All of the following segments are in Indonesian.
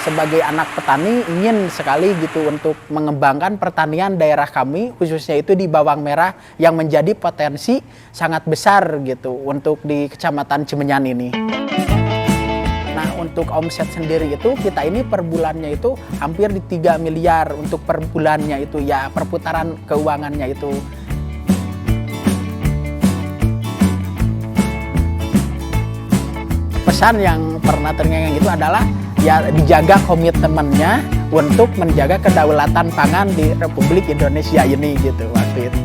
sebagai anak petani ingin sekali gitu untuk mengembangkan pertanian daerah kami, khususnya itu di bawang merah yang menjadi potensi sangat besar gitu untuk di Kecamatan Cimenyan ini. Nah, untuk omset sendiri itu kita ini per bulannya itu hampir di 3 miliar untuk per bulannya itu ya, perputaran keuangannya itu. Pesan yang pernah terngiang itu adalah ya dijaga komitmennya untuk menjaga kedaulatan pangan di Republik Indonesia ini gitu waktu itu.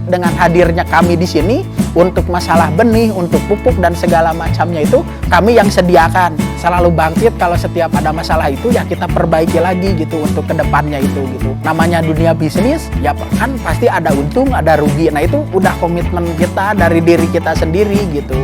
Dengan hadirnya kami di sini untuk masalah benih, untuk pupuk dan segala macamnya itu kami yang sediakan. Selalu bangkit kalau setiap ada masalah itu ya kita perbaiki lagi gitu untuk kedepannya itu gitu. Namanya dunia bisnis ya kan pasti ada untung, ada rugi. Nah itu udah komitmen kita dari diri kita sendiri gitu.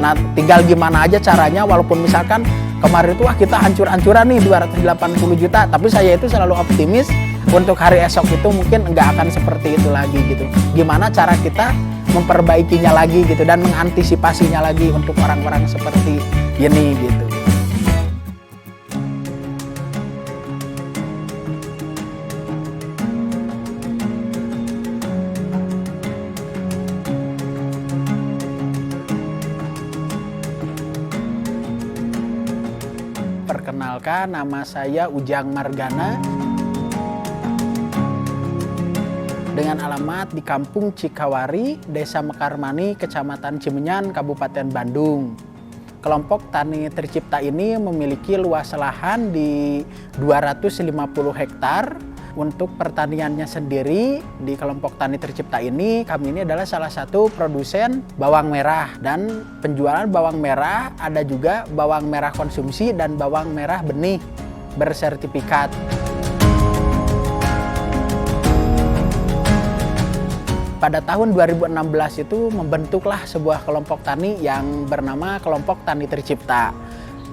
Nah tinggal gimana aja caranya, walaupun misalkan kemarin itu kita hancur-hancuran nih 280 juta, tapi saya itu selalu optimis untuk hari esok itu mungkin nggak akan seperti itu lagi gitu. Gimana cara kita memperbaikinya lagi gitu dan mengantisipasinya lagi untuk orang-orang seperti ini gitu. Perkenalkan, nama saya Ujang Margana dengan alamat di Kampung Cikawari, Desa Mekarmani, Kecamatan Cimenyan, Kabupaten Bandung. Kelompok Tani Tercipta ini memiliki luas lahan di 250 hektar. Untuk pertaniannya sendiri di kelompok Tani Tercipta ini, kami ini adalah salah satu produsen bawang merah, dan penjualan bawang merah ada juga bawang merah konsumsi dan bawang merah benih bersertifikat. Pada tahun 2016 itu membentuklah sebuah kelompok tani yang bernama Kelompok Tani Tercipta.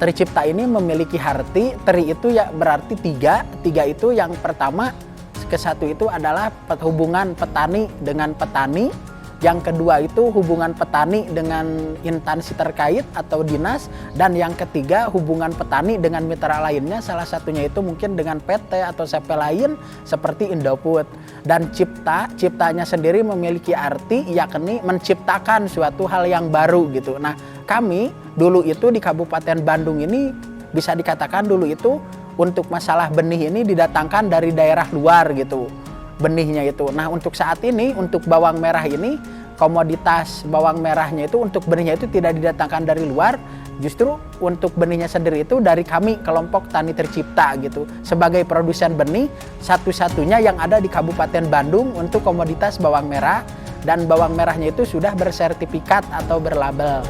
Tercipta ini memiliki arti, teri itu ya berarti tiga itu yang pertama, kesatu itu adalah hubungan petani dengan petani, yang kedua itu hubungan petani dengan instansi terkait atau dinas, dan yang ketiga hubungan petani dengan mitra lainnya, salah satunya itu mungkin dengan PT atau CP lain seperti Indofood. Dan ciptanya sendiri memiliki arti yakni menciptakan suatu hal yang baru gitu. Nah kami dulu itu di Kabupaten Bandung ini bisa dikatakan dulu itu untuk masalah benih ini didatangkan dari daerah luar gitu benihnya itu. Nah untuk saat ini untuk bawang merah ini komoditas bawang merahnya itu untuk benihnya itu tidak didatangkan dari luar, justru untuk benihnya sendiri itu dari kami Kelompok Tani Tercipta gitu sebagai produsen benih satu-satunya yang ada di Kabupaten Bandung untuk komoditas bawang merah, dan bawang merahnya itu sudah bersertifikat atau berlabel.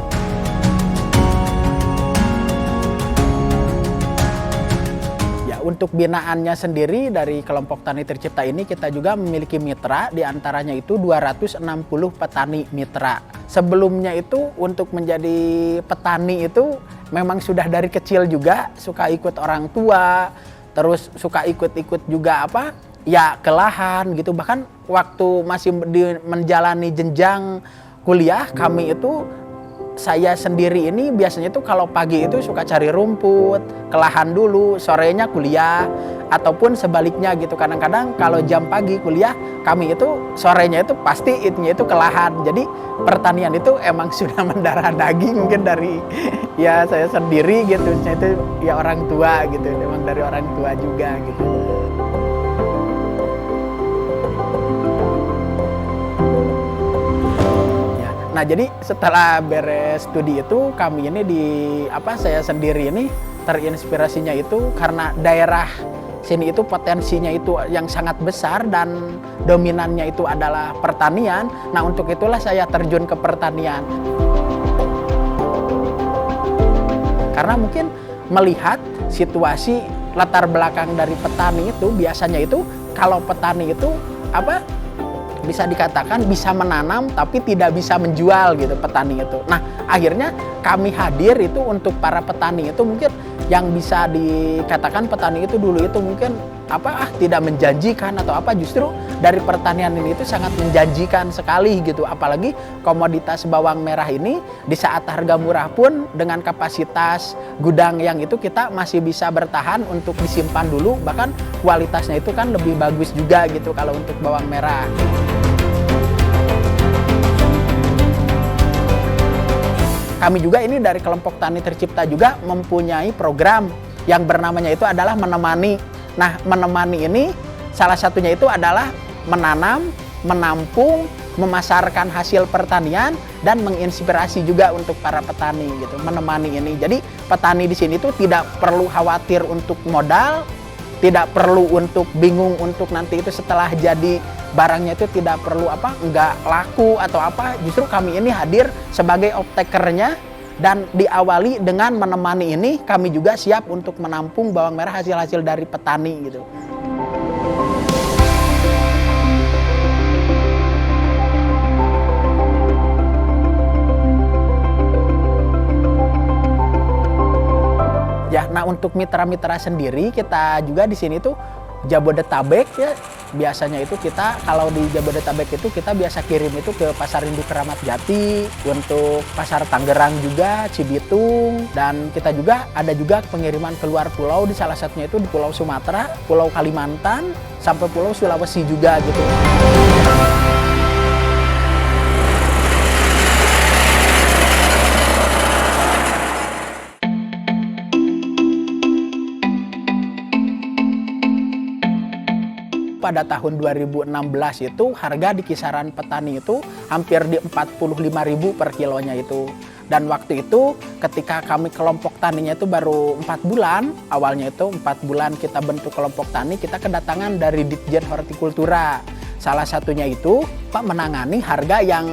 Untuk binaannya sendiri dari Kelompok Tani Tercipta ini kita juga memiliki mitra, diantaranya itu 260 petani mitra. Sebelumnya itu untuk menjadi petani itu memang sudah dari kecil juga suka ikut orang tua, terus suka ikut-ikut juga ya ke lahan gitu. Bahkan waktu masih menjalani jenjang kuliah kami itu, saya sendiri ini biasanya tuh kalau pagi itu suka cari rumput, ke lahan dulu, sorenya kuliah, ataupun sebaliknya gitu. Kadang-kadang kalau jam pagi kuliah, kami itu sorenya itu pasti itu ke lahan. Jadi pertanian itu emang sudah mendarah daging mungkin dari ya saya sendiri gitu. Itu ya orang tua gitu, memang dari orang tua juga gitu. Nah jadi setelah beres studi itu kami ini saya sendiri ini terinspirasinya itu karena daerah sini itu potensinya itu yang sangat besar dan dominannya itu adalah pertanian. Nah untuk itulah saya terjun ke pertanian. Karena mungkin melihat situasi latar belakang dari petani itu biasanya itu kalau petani itu bisa dikatakan bisa menanam tapi tidak bisa menjual gitu petani itu. Nah akhirnya kami hadir itu untuk para petani itu mungkin yang bisa dikatakan petani itu dulu itu mungkin tidak menjanjikan atau justru dari pertanian ini itu sangat menjanjikan sekali gitu. Apalagi komoditas bawang merah ini di saat harga murah pun dengan kapasitas gudang yang itu kita masih bisa bertahan untuk disimpan dulu, bahkan kualitasnya itu kan lebih bagus juga gitu kalau untuk bawang merah. Kami juga ini dari kelompok Tani Tercipta juga mempunyai program yang bernamanya itu adalah menemani. Nah, menemani ini salah satunya itu adalah menanam, menampung, memasarkan hasil pertanian dan menginspirasi juga untuk para petani gitu, menemani ini. Jadi petani di sini tuh tidak perlu khawatir untuk modal, tidak perlu untuk bingung untuk nanti itu setelah jadi barangnya itu tidak perlu nggak laku atau apa. Justru kami ini hadir sebagai off-takernya dan diawali dengan menemani ini kami juga siap untuk menampung bawang merah hasil-hasil dari petani gitu. Ya, nah untuk mitra-mitra sendiri kita juga di sini tuh Jabodetabek ya. Biasanya itu kita kalau di Jabodetabek itu kita biasa kirim itu ke Pasar Induk Keramat Jati, untuk Pasar Tangerang juga, Cibitung, dan kita juga ada juga pengiriman keluar pulau, di salah satunya itu di Pulau Sumatera, Pulau Kalimantan, sampai Pulau Sulawesi juga gitu. Pada tahun 2016 itu harga di kisaran petani itu hampir di 45.000 per kilonya itu. Dan waktu itu ketika kami kelompok taninya itu baru 4 bulan, awalnya itu 4 bulan kita bentuk kelompok tani, kita kedatangan dari Ditjen Hortikultura. Salah satunya itu Pak menangani harga yang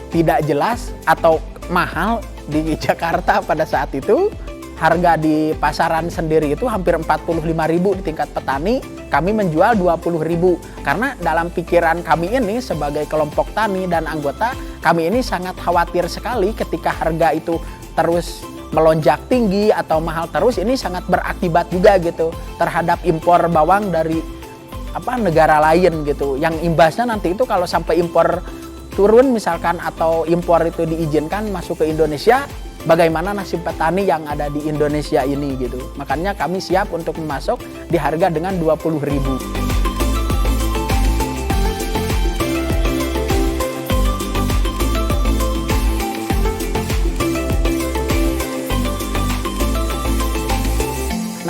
tidak jelas atau mahal di Jakarta pada saat itu. Harga di pasaran sendiri itu hampir 45.000 di tingkat petani, kami menjual 20.000. Karena dalam pikiran kami ini sebagai kelompok tani dan anggota, kami ini sangat khawatir sekali ketika harga itu terus melonjak tinggi atau mahal terus, ini sangat berakibat juga gitu terhadap impor bawang dari negara lain gitu. Yang imbasnya nanti itu kalau sampai impor turun misalkan atau impor itu diizinkan masuk ke Indonesia, bagaimana nasib petani yang ada di Indonesia ini gitu. Makanya kami siap untuk memasok di harga dengan 20.000.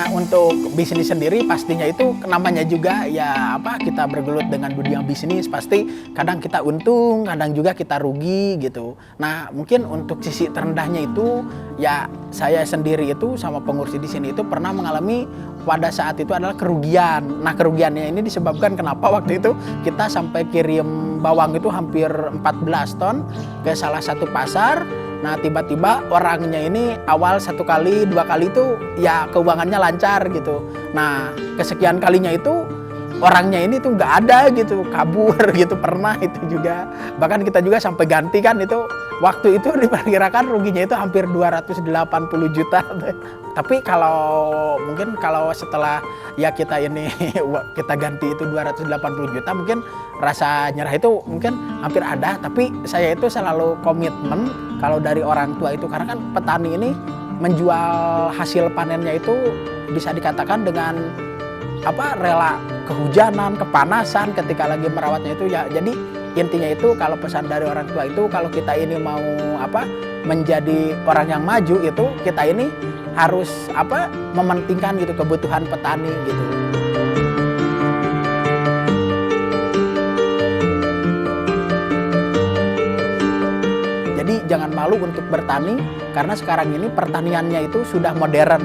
Nah, untuk bisnis sendiri pastinya itu namanya juga ya kita bergelut dengan dunia bisnis, pasti kadang kita untung, kadang juga kita rugi gitu. Nah, mungkin untuk sisi terendahnya itu ya saya sendiri itu sama pengurus di sini itu pernah mengalami pada saat itu adalah kerugian. Nah, kerugiannya ini disebabkan kenapa waktu itu kita sampai kirim bawang itu hampir 14 ton ke salah satu pasar. Nah, tiba-tiba orangnya ini awal 1 kali, 2 kali itu ya keuangannya lancar gitu. Nah, kesekian kalinya itu orangnya ini tuh nggak ada gitu, kabur gitu, pernah itu juga. Bahkan kita juga sampai ganti kan itu, waktu itu diperkirakan ruginya itu hampir 280 juta. Tapi mungkin kalau setelah ya kita ini kita ganti itu 280 juta, mungkin rasa nyerah itu mungkin hampir ada. Tapi saya itu selalu komitmen kalau dari orang tua itu, karena kan petani ini menjual hasil panennya itu bisa dikatakan dengan rela kehujanan, kepanasan ketika lagi merawatnya itu ya. Jadi intinya itu kalau pesan dari orang tua itu, kalau kita ini mau menjadi orang yang maju itu, kita ini harus mementingkan gitu kebutuhan petani gitu. Jadi jangan malu untuk bertani, karena sekarang ini pertaniannya itu sudah modern.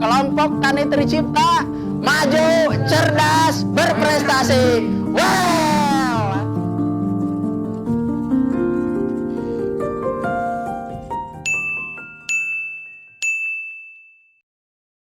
Kelompok Tani Tercipta, maju, cerdas, berprestasi. Wah!